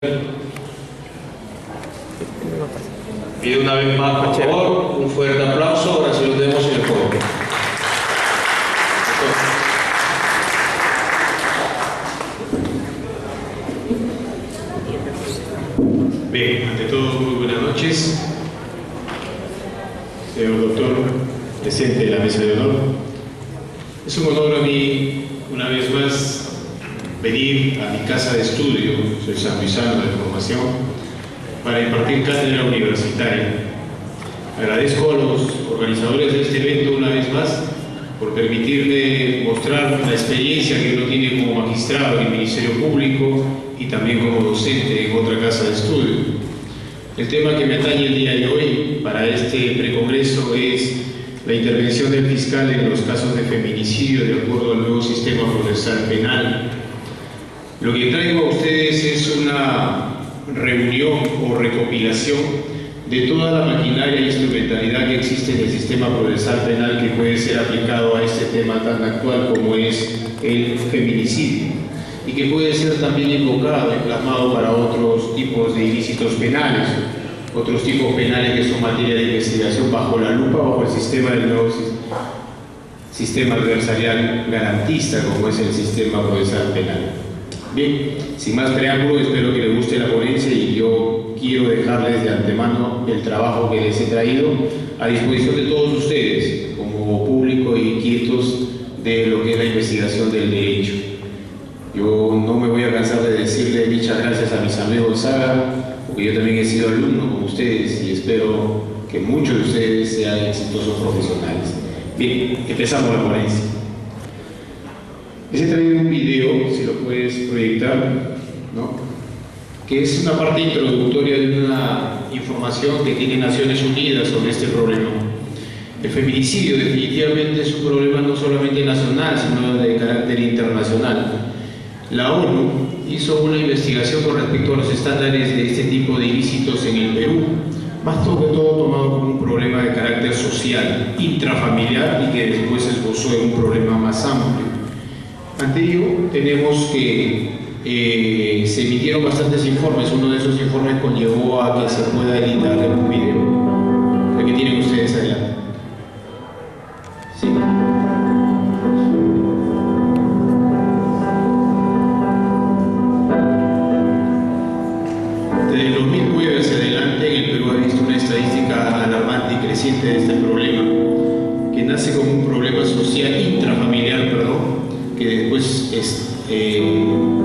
Pido una vez más, por favor, un fuerte aplauso. Ahora sí lo tenemos en el juego. Bien, ante todo, muy buenas noches. Señor doctor, presente de la mesa de honor. Es un honor a mí, una vez más, venir a mi casa de estudio, soy sanluisano de formación, para impartir cátedra universitaria. Agradezco a los organizadores de este evento una vez más por permitirme mostrar la experiencia que uno tiene como magistrado en el Ministerio Público y también como docente en otra casa de estudio. El tema que me atañe el día de hoy para este precongreso es la intervención del fiscal en los casos de feminicidio de acuerdo al nuevo sistema procesal penal. Lo que traigo a ustedes es una reunión o recopilación de toda la maquinaria e instrumentalidad que existe en el sistema procesal penal que puede ser aplicado a este tema tan actual como es el feminicidio y que puede ser también invocado y plasmado para otros tipos de ilícitos penales, otros tipos penales que son materia de investigación bajo la lupa, bajo el sistema del nuevo sistema adversarial garantista como es el sistema procesal penal. Bien, sin más preámbulo, espero que les guste la ponencia y yo quiero dejarles de antemano el trabajo que les he traído a disposición de todos ustedes, como público y quietos de lo que es la investigación del derecho. Yo no me voy a cansar de decirle muchas gracias a mis amigos Saga, porque yo también he sido alumno como ustedes y espero que muchos de ustedes sean exitosos profesionales. Bien, empezamos la ponencia. Les he traído un video, si lo puedes proyectar, ¿no?, que es una parte introductoria de una información que tiene Naciones Unidas sobre este problema. El feminicidio definitivamente es un problema no solamente nacional, sino de carácter internacional. La ONU hizo una investigación con respecto a los estándares de este tipo de ilícitos en el Perú, más que todo tomado como un problema de carácter social, intrafamiliar y que después se esbozó en un problema más amplio. Ante ello, tenemos que se emitieron bastantes informes. Uno de esos informes conllevó a que se pueda editar un video. ¿El que tienen ustedes allá? Sí. Desde el 2009 hacia adelante, en el Perú ha visto una estadística alarmante y creciente de este problema, que nace como un problema social intrafamiliar, que después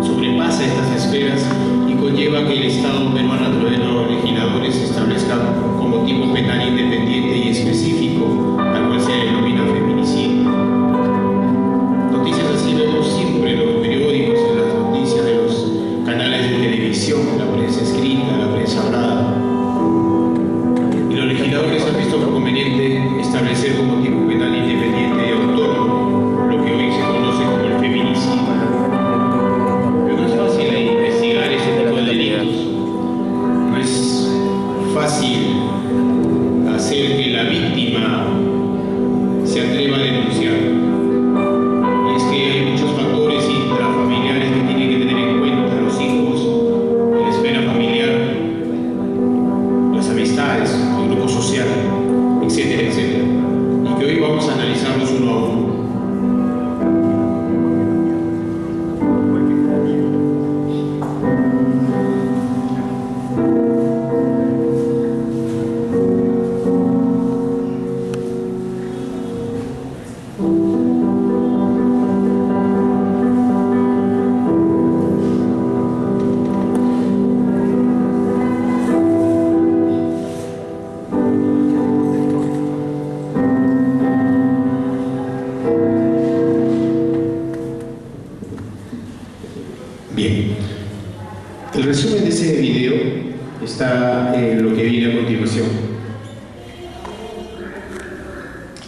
sobrepasa estas esferas y conlleva que el Estado peruano, a través de los legisladores, establezca como tipo penal independiente y específico al cual se denomina feminicidio. Noticias así vemos siempre en los periódicos, en las noticias de los canales de televisión, la prensa escrita, la prensa hablada. Y los legisladores han visto conveniente establecer como tipo penal independiente y autónomo lo que hoy se conoce como el feminicidio. Pero no es fácil investigar ese tipo de delitos. No es fácil hacer que la víctima se atreva a denunciar. Y es que hay muchos factores intrafamiliares que tienen que tener en cuenta: los hijos, la esfera familiar, las amistades, el grupo social, etcétera, etcétera. Y que hoy vamos a analizarlos uno a uno. Bien, el resumen de ese video está en lo que viene a continuación.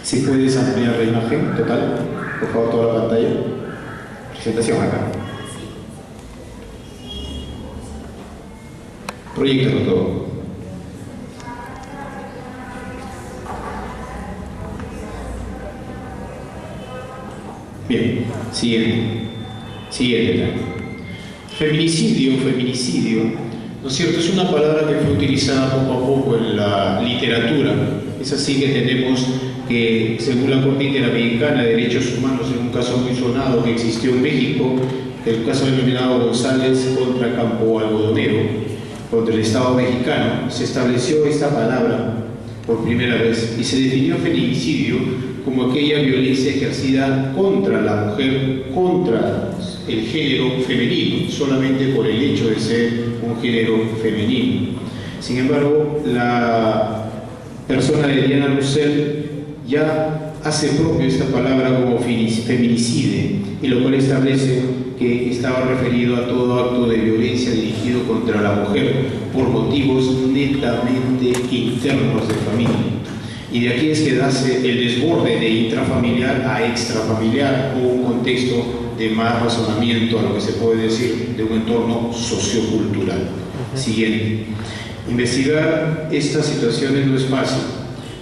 Si puedes ampliar la imagen total, por favor, toda la pantalla. Presentación acá. Proyectalo todo. Bien, siguiente. Feminicidio ¿no es cierto? Es una palabra que fue utilizada poco a poco en la literatura. Es así que tenemos que, según la Corte Interamericana de Derechos Humanos, en un caso muy sonado que existió en México, el caso denominado González contra Campo Algodonero, contra el Estado mexicano, se estableció esta palabra por primera vez y se definió feminicidio como aquella violencia ejercida contra la mujer, contra el género femenino, solamente por el hecho de ser un género femenino. Sin embargo, la persona de Diana Roussel ya hace propio esta palabra como feminicide, y lo cual establece que estaba referido a todo acto de violencia dirigido contra la mujer por motivos netamente internos de familia. Y de aquí es que nace el desborde de intrafamiliar a extrafamiliar, o un contexto de más razonamiento a lo que se puede decir de un entorno sociocultural. Siguiente. Investigar estas situaciones no es fácil.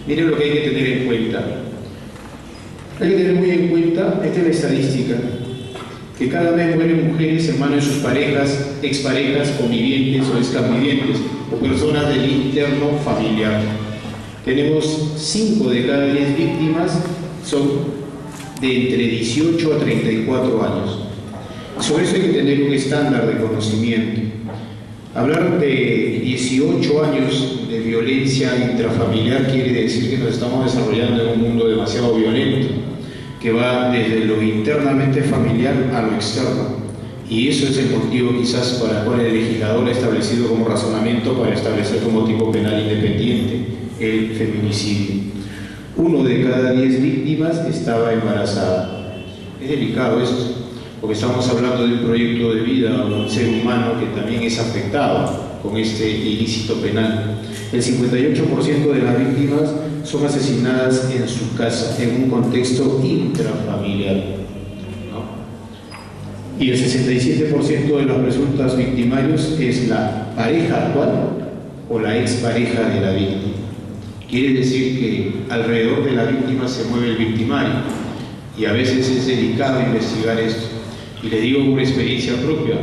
Miren lo que hay que tener en cuenta. Hay que tener muy en cuenta, esta es la estadística, que cada vez mueren mujeres en manos de sus parejas, exparejas, convivientes o exconvivientes, o personas del interno familiar. Tenemos 5 de cada 10 víctimas son de entre 18 a 34 años. Sobre eso hay que tener un estándar de conocimiento. Hablar de 18 años de violencia intrafamiliar quiere decir que nos estamos desarrollando en un mundo demasiado violento, que va desde lo internamente familiar a lo externo. Y eso es el motivo quizás para el cual el legislador ha establecido como razonamiento para establecer como tipo penal independiente el feminicidio. 1 de cada 10 víctimas estaba embarazada. Es delicado esto, porque estamos hablando de un proyecto de vida, un ser humano que también es afectado con este ilícito penal. El 58% de las víctimas son asesinadas en su casa, en un contexto intrafamiliar, ¿no? Y el 67% de los presuntos victimarios es la pareja actual o la expareja de la víctima. Quiere decir que alrededor de la víctima se mueve el victimario, y a veces es delicado investigar esto. Y le digo por experiencia propia,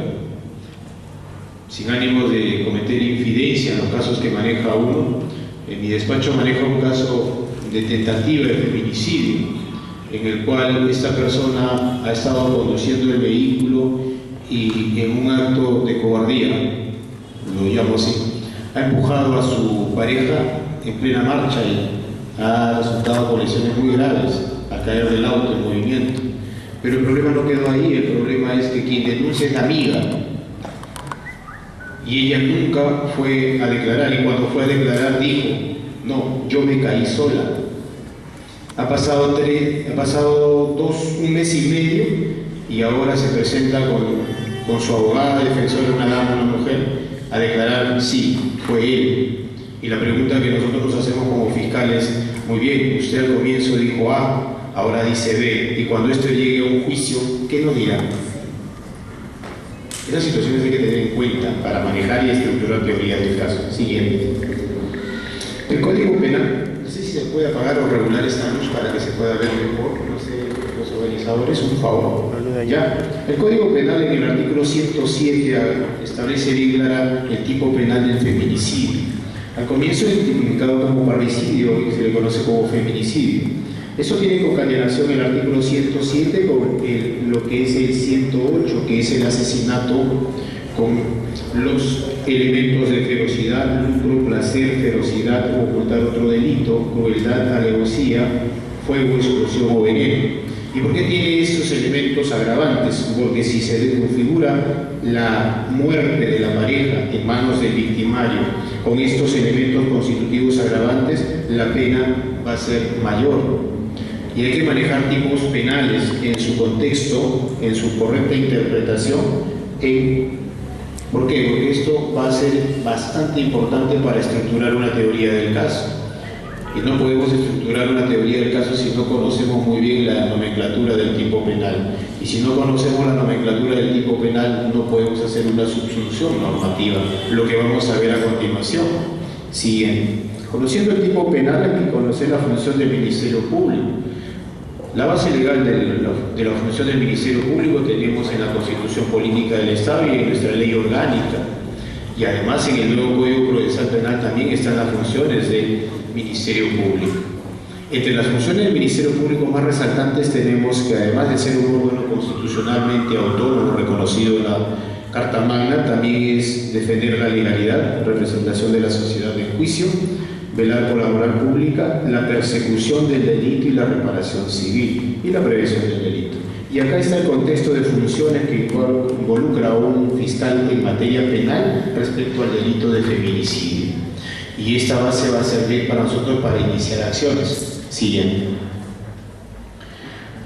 sin ánimo de cometer infidencia en los casos que maneja uno. En mi despacho maneja un caso de tentativa de feminicidio, en el cual esta persona ha estado conduciendo el vehículo y en un acto de cobardía, lo llamo así, ha empujado a su pareja en plena marcha y ha resultado con lesiones muy graves al caer del auto en movimiento. Pero el problema no quedó ahí, el problema es que quien denuncia es la amiga, y ella nunca fue a declarar, y cuando fue a declarar dijo: no, yo me caí sola. Ha pasado un mes y medio, y ahora se presenta con su abogada defensora, una dama, una mujer, a declarar: sí, fue él. Y la pregunta que nosotros nos hacemos como fiscales: muy bien, usted al comienzo dijo A, ahora dice B, y cuando esto llegue a un juicio, ¿qué nos dirá? Esas situaciones hay que tener en cuenta para manejar y estructurar teorías del caso. Siguiente. El Código Penal, no sé si se puede apagar o regular esta luz para que se pueda ver mejor, no sé, los organizadores, un favor. Ya. El Código Penal en el artículo 107 establece bien clara el tipo penal del feminicidio. Al comienzo es tipificado como parricidio y se le conoce como feminicidio. Eso tiene concatenación el artículo 107 con lo que es el 108, que es el asesinato con los elementos de ferocidad, lucro, placer, ferocidad, ocultar otro delito, crueldad, alevosía, fuego, explosión o veneno. ¿Y por qué tiene estos elementos agravantes? Porque si se configura la muerte de la pareja en manos del victimario con estos elementos constitutivos agravantes, la pena va a ser mayor. Y hay que manejar tipos penales en su contexto, en su correcta interpretación. ¿Por qué? Porque esto va a ser bastante importante para estructurar una teoría del caso. Y no podemos estructurar una teoría del caso si no conocemos muy bien la nomenclatura del tipo penal. Y si no conocemos la nomenclatura del tipo penal, no podemos hacer una subsunción normativa, lo que vamos a ver a continuación. Siguiente. Conociendo el tipo penal hay que conocer la función del Ministerio Público. La base legal de la función del Ministerio Público tenemos en la Constitución Política del Estado y en nuestra ley orgánica. Y además en el nuevo Código Procesal Penal también están las funciones del Ministerio Público. Entre las funciones del Ministerio Público más resaltantes tenemos que, además de ser un órgano constitucionalmente autónomo reconocido en la Carta Magna, también es defender la legalidad, representación de la sociedad en juicio, velar por la moral pública, la persecución del delito y la reparación civil y la prevención del delito. Y acá está el contexto de funciones que involucra a un fiscal en materia penal respecto al delito de feminicidio. Y esta base va a servir para nosotros para iniciar acciones. Siguiente.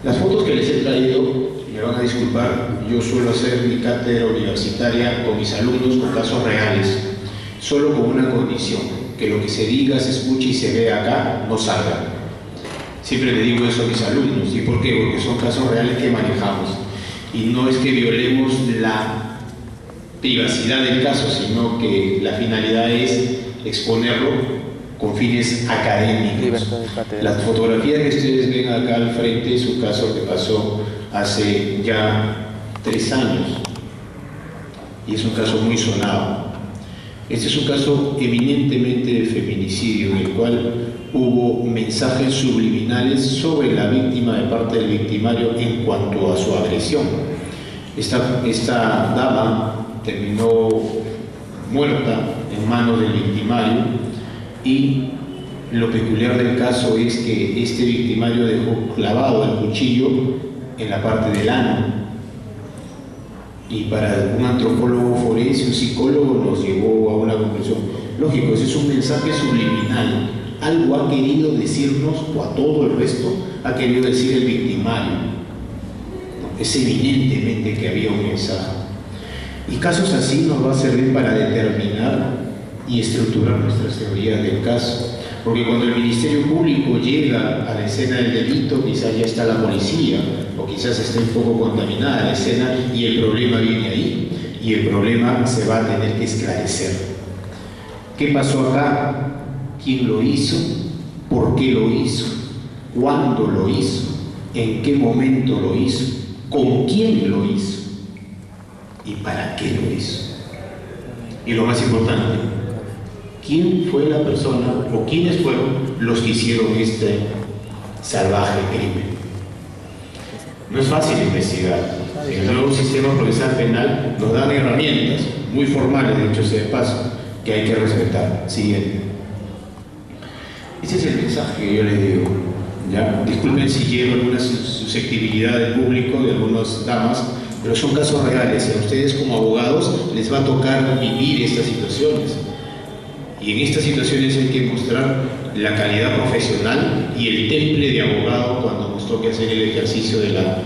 Las fotos que les he traído, me van a disculpar, yo suelo hacer mi cátedra universitaria con mis alumnos con casos reales, solo con una condición, que lo que se diga, se escuche y se vea acá no salga. Siempre le digo eso a mis alumnos. ¿Y por qué? Porque son casos reales que manejamos. Y no es que violemos la privacidad del caso, sino que la finalidad es exponerlo con fines académicos. Las fotografías que ustedes ven acá al frente es un caso que pasó hace ya 3 años. Y es un caso muy sonado. Este es un caso eminentemente de feminicidio, en el cual hubo mensajes subliminales sobre la víctima de parte del victimario en cuanto a su agresión. Esta dama terminó muerta en manos del victimario, y lo peculiar del caso es que este victimario dejó clavado el cuchillo en la parte del ano. Y para un antropólogo forense, un psicólogo, nos llevó a una conclusión. Lógico, ese es un mensaje subliminal. Algo ha querido decirnos, o a todo el resto, ha querido decir el victimario. Es evidentemente que había un mensaje. Y casos así nos va a servir para determinar y estructurar nuestras teorías del caso. Porque cuando el Ministerio Público llega a la escena del delito, quizás ya está la policía, o quizás esté un poco contaminada la escena, y el problema viene ahí, y el problema se va a tener que esclarecer. ¿Qué pasó acá? ¿Quién lo hizo? ¿Por qué lo hizo? ¿Cuándo lo hizo? ¿En qué momento lo hizo? ¿Con quién lo hizo? ¿Y para qué lo hizo? Y lo más importante, ¿quién fue la persona o quiénes fueron los que hicieron este salvaje crimen? No es fácil investigar. En el nuevo sistema procesal penal nos dan herramientas muy formales, de hecho sea de paso, que hay que respetar. Siguiente. Ese es el mensaje que yo les digo. ¿Ya? Disculpen si llevo alguna susceptibilidad del público, de algunas damas, pero son casos reales y a ustedes como abogados les va a tocar vivir estas situaciones. Y en estas situaciones hay que mostrar la calidad profesional y el temple de abogado cuando nos toque hacer el ejercicio de la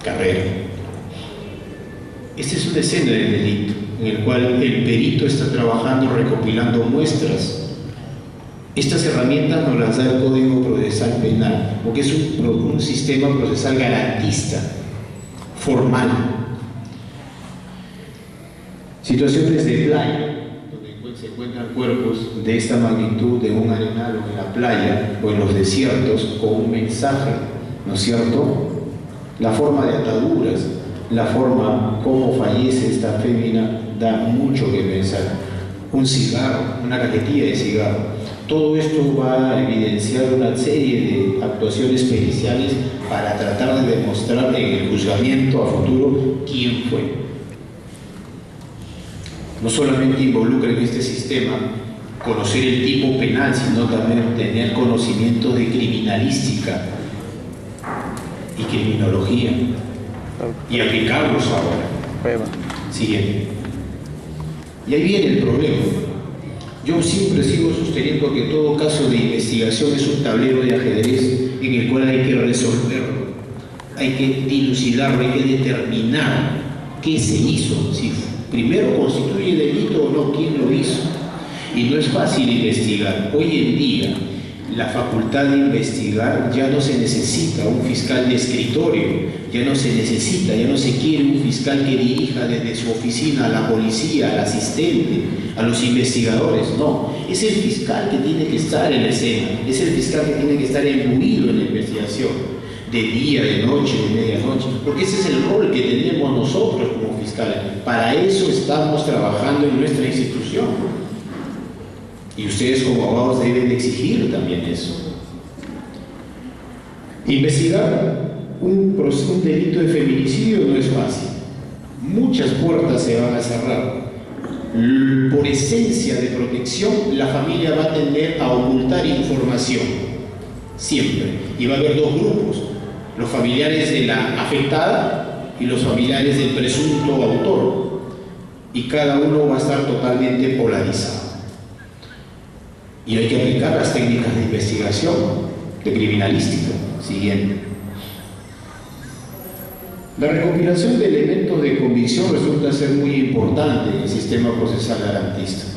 carrera. Esta es una escena del delito, en el cual el perito está trabajando recopilando muestras. Estas herramientas nos las da el Código Procesal Penal, porque es un sistema procesal garantista, formal. Situaciones de playa, donde se encuentran cuerpos de esta magnitud, de un arenal o en la playa o en los desiertos, con un mensaje, ¿no es cierto? La forma de ataduras, la forma como fallece esta fémina da mucho que pensar. Un cigarro, una cajetilla de cigarro. Todo esto va a evidenciar una serie de actuaciones periciales para tratar de demostrar en el juzgamiento a futuro quién fue. No solamente involucra en este sistema conocer el tipo penal, sino también tener conocimiento de criminalística y criminología y aplicarlos ahora. Siguiente. Y ahí viene el problema. Yo siempre sigo sosteniendo que todo caso de investigación es un tablero de ajedrez en el cual hay que resolverlo, hay que dilucidarlo, hay que determinar qué se hizo, si primero constituye delito o no, quién lo hizo. Y no es fácil investigar. Hoy en día la facultad de investigar ya no se necesita un fiscal de escritorio, ya no se necesita, ya no se quiere un fiscal que dirija desde su oficina a la policía, al asistente, a los investigadores. No, es el fiscal que tiene que estar en la escena, es el fiscal que tiene que estar imbuido en la investigación. de día, de noche, de medianoche, porque ese es el rol que tenemos nosotros como fiscales. Para eso estamos trabajando en nuestra institución. Y ustedes como abogados deben exigir también eso. Investigar un delito de feminicidio no es fácil. Muchas puertas se van a cerrar. Por esencia de protección, la familia va a tender a ocultar información, siempre. Y va a haber dos grupos, los familiares de la afectada y los familiares del presunto autor. Y cada uno va a estar totalmente polarizado. Y hay que aplicar las técnicas de investigación, de criminalística. Siguiente. La recopilación de elementos de convicción resulta ser muy importante en el sistema procesal garantista.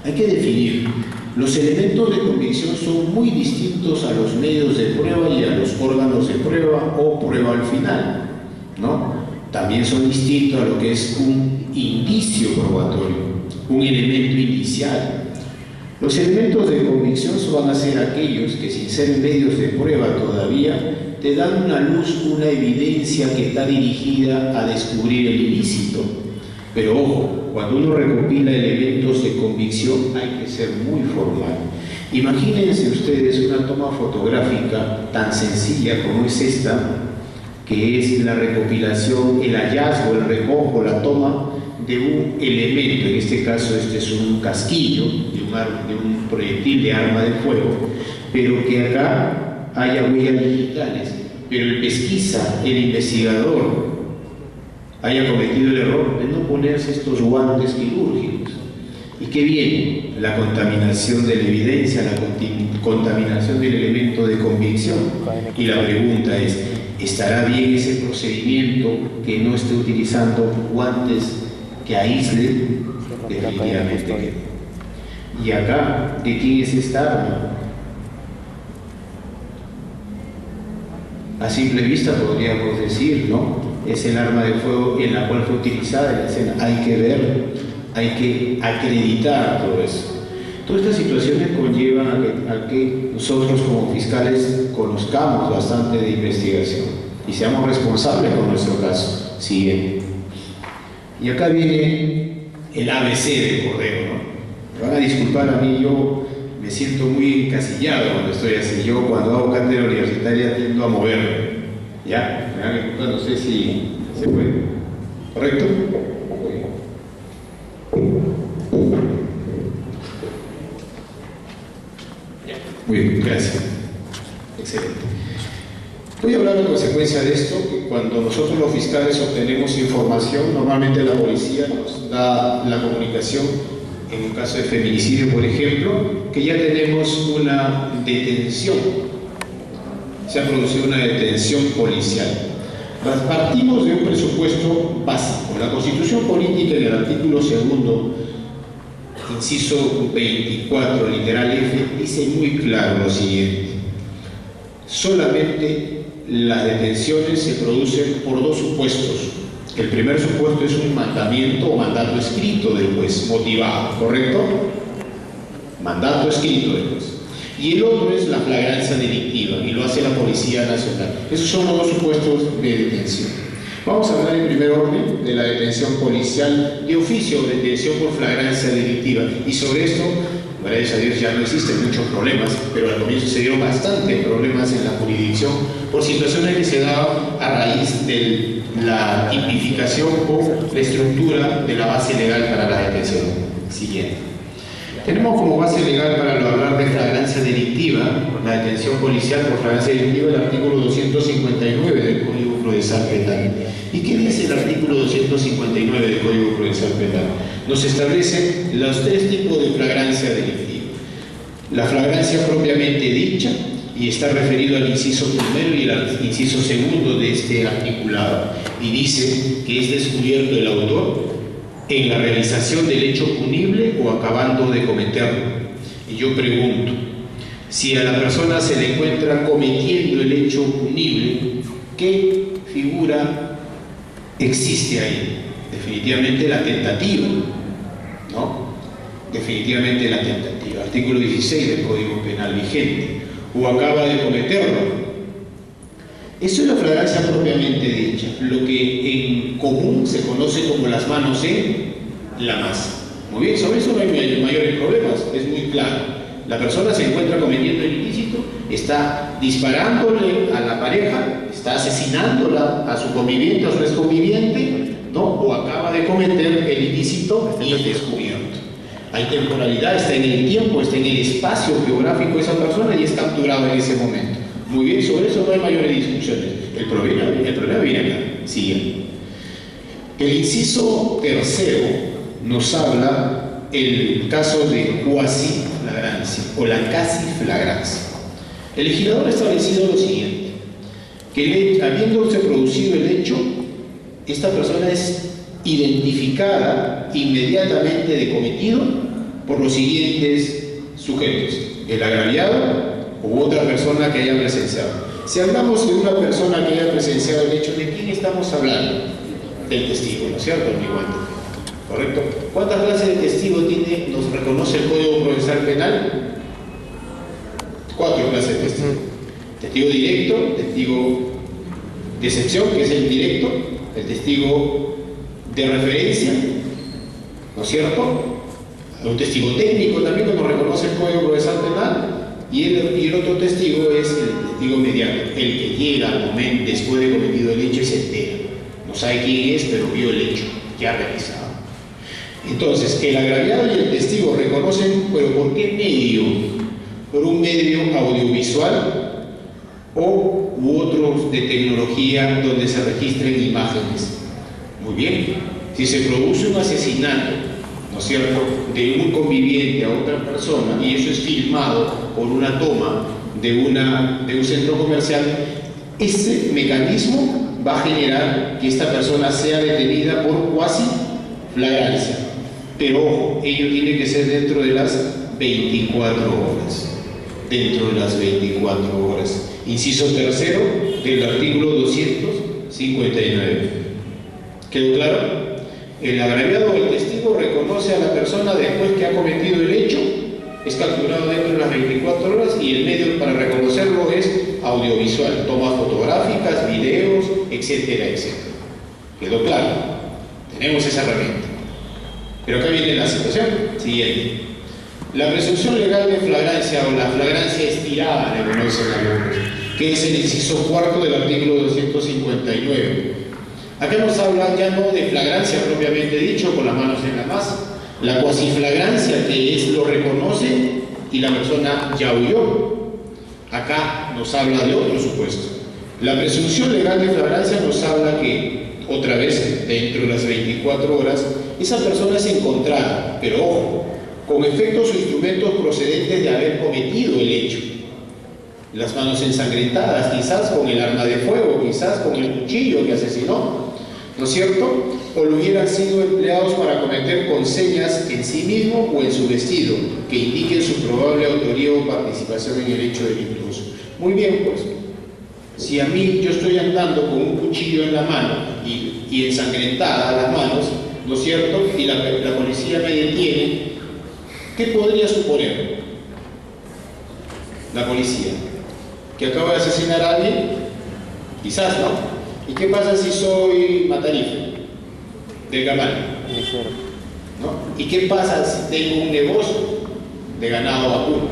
Hay que definir, los elementos de convicción son muy distintos a los medios de prueba y a los órganos de prueba o prueba al final, ¿no? También son distintos a lo que es un indicio probatorio, un elemento indicial. Los elementos de convicción van a ser aquellos que, sin ser medios de prueba todavía, te dan una luz, una evidencia que está dirigida a descubrir el ilícito. Pero ojo, cuando uno recopila elementos de convicción hay que ser muy formal. Imagínense ustedes una toma fotográfica tan sencilla como es esta, que es la recopilación, el hallazgo, el recojo, la toma de un elemento. En este caso este es un casquillo de un proyectil de arma de fuego, pero que acá haya huellas digitales, pero el pesquisa, el investigador, haya cometido el error de no ponerse estos guantes quirúrgicos. ¿Y qué viene? La contaminación de la evidencia, la contaminación del elemento de convicción. Y la pregunta es, ¿estará bien ese procedimiento que no esté utilizando guantes que aíslen? Definitivamente. Y acá, ¿de quién es esta arma? A simple vista podríamos decir, ¿no? Es el arma de fuego en la cual fue utilizada en la escena. Hay que ver, hay que acreditar todo eso. Todas estas situaciones conllevan a que nosotros como fiscales conozcamos bastante de investigación y seamos responsables con nuestro caso. Siguiente. Y acá viene el ABC del Cordero, ¿no? Me van a disculpar a mí, yo me siento muy encasillado cuando estoy así. Yo cuando hago cátedra universitaria tiendo a moverme. ¿Ya? Me van a disculpar, no sé si se puede. ¿Correcto? Muy bien, gracias. Excelente. Voy a hablar a consecuencia de esto, que cuando nosotros los fiscales obtenemos información, normalmente la policía nos da la comunicación, en un caso de feminicidio, por ejemplo, que ya tenemos una detención, se ha producido una detención policial. Partimos de un presupuesto básico. La Constitución Política, en el artículo 2, inciso 24, literal F, dice muy claro lo siguiente: solamente las detenciones se producen por dos supuestos. El primer supuesto es un mandamiento o mandato escrito del juez, motivado, ¿correcto? Mandato escrito del juez. Y el otro es la flagrancia delictiva, y lo hace la Policía Nacional. Esos son los dos supuestos de detención. Vamos a hablar en primer orden de la detención policial de oficio o detención por flagrancia delictiva. Y sobre esto, gracias a Dios, ya no existen muchos problemas, pero al comienzo se dieron bastantes problemas en la jurisdicción por situaciones que se daban a raíz de la tipificación o la estructura de la base legal para la detención. Siguiente. Tenemos como base legal para hablar de flagrancia delictiva, la detención policial por flagrancia delictiva, el artículo 259 del Código Procesal Penal. ¿Y qué dice el artículo 259 del Código Procesal Penal? Nos establece los tres tipos de flagrancia delictiva. La flagrancia propiamente dicha, y está referido al inciso primero y al inciso segundo de este articulado, y dice que es descubierto el autor en la realización del hecho punible o acabando de cometerlo. Y yo pregunto, si a la persona se le encuentra cometiendo el hecho punible, ¿qué figura existe ahí? Definitivamente la tentativa, ¿no? Definitivamente la tentativa. Artículo 16 del Código Penal vigente. O acaba de cometerlo. Eso es la flagrancia propiamente dicha, lo que en común se conoce como las manos en la masa. Muy bien, sobre eso no hay mayores problemas, es muy claro. La persona se encuentra cometiendo el ilícito, está disparándole a la pareja, está asesinándola a su conviviente, a su exconviviente, ¿no? O acaba de cometer el ilícito y es descubierto. Hay temporalidad, está en el tiempo, está en el espacio geográfico de esa persona y es capturado en ese momento. Muy bien, sobre eso no hay mayores discusiones. El problema viene acá. Sigue. El inciso tercero nos habla el caso de cuasi flagrancia o la casi flagrancia. El legislador ha establecido lo siguiente, que habiéndose producido el hecho, esta persona es identificada inmediatamente de cometido por los siguientes sujetos: el agraviado u otra persona que haya presenciado. Si hablamos de una persona que haya presenciado el hecho, ¿de quién estamos hablando? Del testigo, ¿no es cierto, amigo? ¿Correcto? ¿Cuántas clases de testigo nos reconoce el Código Procesal Penal? 4 clases de testigo. Testigo directo, testigo de excepción, que es el directo, el testigo de referencia, ¿no es cierto? Un testigo técnico también que nos reconoce el Código Procesal Penal, y el otro testigo es el testigo mediano, el que llega al momento después de cometido el hecho y se entera. No sabe quién es, pero vio el hecho que ha realizado. Entonces, el agraviado y el testigo reconocen, pero ¿por qué medio? ¿Por un medio audiovisual u otros de tecnología donde se registren imágenes? Muy bien, si se produce un asesinato, ¿no es cierto?, de un conviviente a otra persona, y eso es filmado por una toma de un centro comercial, ese mecanismo va a generar que esta persona sea detenida por cuasi flagrancia. Pero ojo, ello tiene que ser dentro de las 24 horas. Dentro de las 24 horas. Inciso tercero del artículo 259. ¿Quedó claro? El agraviado o el testigo reconoce a la persona después que ha cometido el hecho, es capturado dentro de las 24 horas y el medio para reconocerlo es audiovisual, tomas fotográficas, videos, etcétera, etcétera. ¿Quedó claro? Tenemos esa herramienta. Pero acá viene la situación siguiente. La presunción legal de flagrancia o la flagrancia estirada, le conocen algunos, que es el inciso cuarto del artículo 259. Acá nos habla ya no de flagrancia propiamente dicho, con las manos en la masa, la cuasiflagrancia, que es lo reconoce y la persona ya huyó. Acá nos habla de otro supuesto. La presunción legal de flagrancia nos habla que, otra vez, dentro de las 24 horas, esa persona es encontrada, pero ojo, con efectos o instrumentos procedentes de haber cometido el hecho. Las manos ensangrentadas, quizás con el arma de fuego, quizás con el cuchillo que asesinó, ¿no es cierto? O lo hubieran sido empleados para cometer con señas en sí mismo o en su vestido, que indiquen su probable autoría o participación en el hecho delictuoso. Muy bien, pues, si a mí yo estoy andando con un cuchillo en la mano y ensangrentada las manos, ¿no es cierto?, y la policía me detiene, ¿qué podría suponer la policía? ¿Que acaba de asesinar a alguien? Quizás, ¿no? ¿Y qué pasa si soy matarife del ganado? ¿No? ¿Y qué pasa si tengo un negocio de ganado vacuno?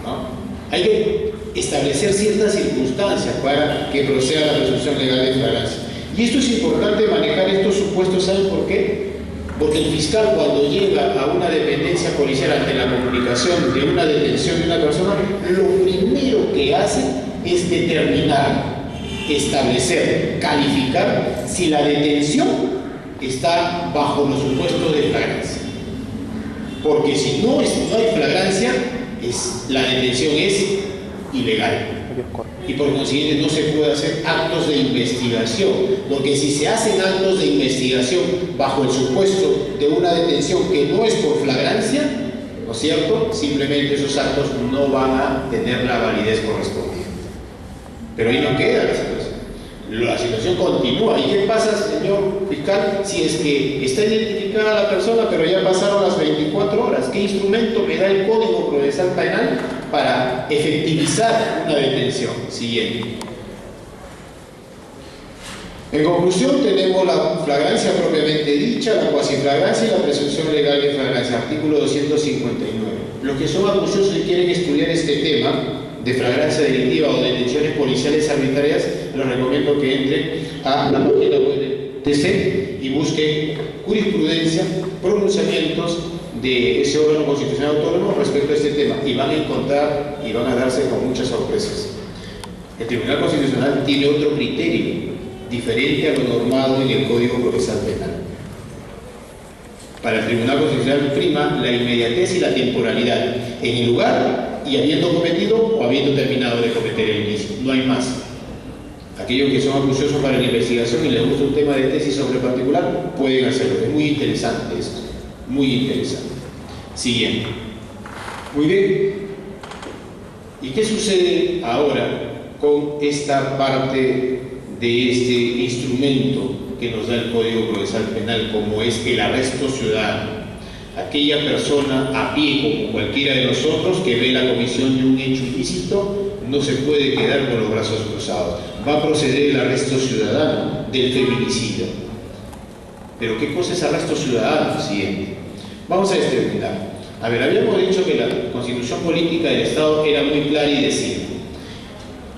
¿No? Hay que establecer ciertas circunstancias para que proceda la presunción legal de flagrancia. Y esto es importante manejar estos supuestos, ¿saben por qué? Porque el fiscal, cuando llega a una dependencia policial ante la comunicación de una detención de una persona, lo primero que hace es determinar, establecer, calificar si la detención está bajo los supuestos de flagrancia. Porque si no hay flagrancia, la detención es ilegal. Y por consiguiente no se puede hacer actos de investigación, porque si se hacen actos de investigación bajo el supuesto de una detención que no es por flagrancia, ¿no es cierto?, simplemente esos actos no van a tener la validez correspondiente. Pero ahí no queda la situación. La situación continúa. ¿Y qué pasa, señor fiscal, si es que está identificada la persona pero ya pasaron las 24 horas? ¿Qué instrumento me da el Código Procesal Penal para efectivizar una detención? Siguiente. En conclusión, tenemos la flagrancia propiamente dicha, la cuasiflagrancia y la presunción legal de flagrancia, artículo 259. Los que son acuciosos y quieren estudiar este tema de flagrancia delictiva o detenciones policiales arbitrarias, les recomiendo que entren a la página web del TC y busquen jurisprudencia, pronunciamientos de ese órgano constitucional autónomo respecto a este tema, y van a encontrar y van a darse con muchas sorpresas. El Tribunal Constitucional tiene otro criterio diferente a lo normado en el Código Procesal Penal. Para el Tribunal Constitucional prima la inmediatez y la temporalidad en el lugar y habiendo cometido o habiendo terminado de cometer el ilícito. No hay más. Aquellos que son acuciosos para la investigación y les gusta un tema de tesis sobre particular, pueden hacerlo. Es muy interesante esto. Muy interesante. Siguiente. Muy bien. ¿Y qué sucede ahora con esta parte de este instrumento que nos da el Código Procesal Penal, como es el arresto ciudadano? Aquella persona a pie, como cualquiera de nosotros, que ve la comisión de un hecho ilícito, no se puede quedar con los brazos cruzados. Va a proceder el arresto ciudadano del feminicidio. ¿Pero qué cosa es arresto ciudadano? Siguiente. Vamos a determinar. A ver, habíamos dicho que la Constitución Política del Estado era muy clara y decía: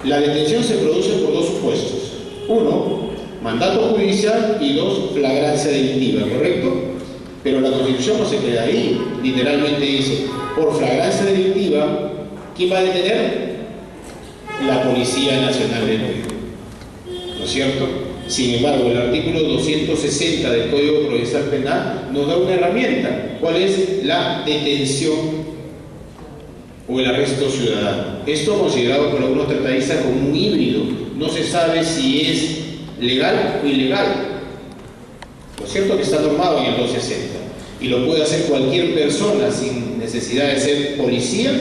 la detención se produce por dos supuestos. Uno, mandato judicial, y dos, flagrancia delictiva, ¿correcto? Pero la Constitución no se queda ahí. Literalmente dice, por flagrancia delictiva, ¿quién va a detener? La Policía Nacional del Perú. ¿No es cierto? Sin embargo, el artículo 260 del Código Procesal Penal nos da una herramienta. ¿Cuál es? La detención o el arresto ciudadano. Esto considerado por algunos tratadistas como un híbrido. No se sabe si es legal o ilegal. Lo cierto que está normado en el 260 y lo puede hacer cualquier persona sin necesidad de ser policía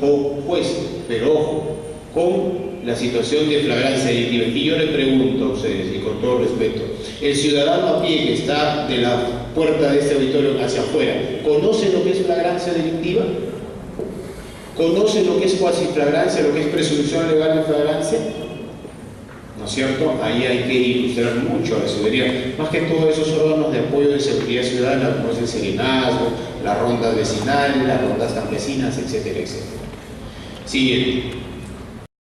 o juez, pero ojo, con la situación de flagrancia delictiva. Y yo le pregunto a ustedes, y con todo respeto, el ciudadano a pie que está de la puerta de este auditorio hacia afuera, ¿conoce lo que es flagrancia delictiva? ¿Conoce lo que es cuasiflagrancia, lo que es presunción legal de flagrancia? ¿No es cierto? Ahí hay que ilustrar mucho a la ciudadanía, más que todos esos órganos de apoyo de seguridad ciudadana, como es el serenazgo, las rondas vecinales, las rondas campesinas, etcétera, etcétera. Siguiente.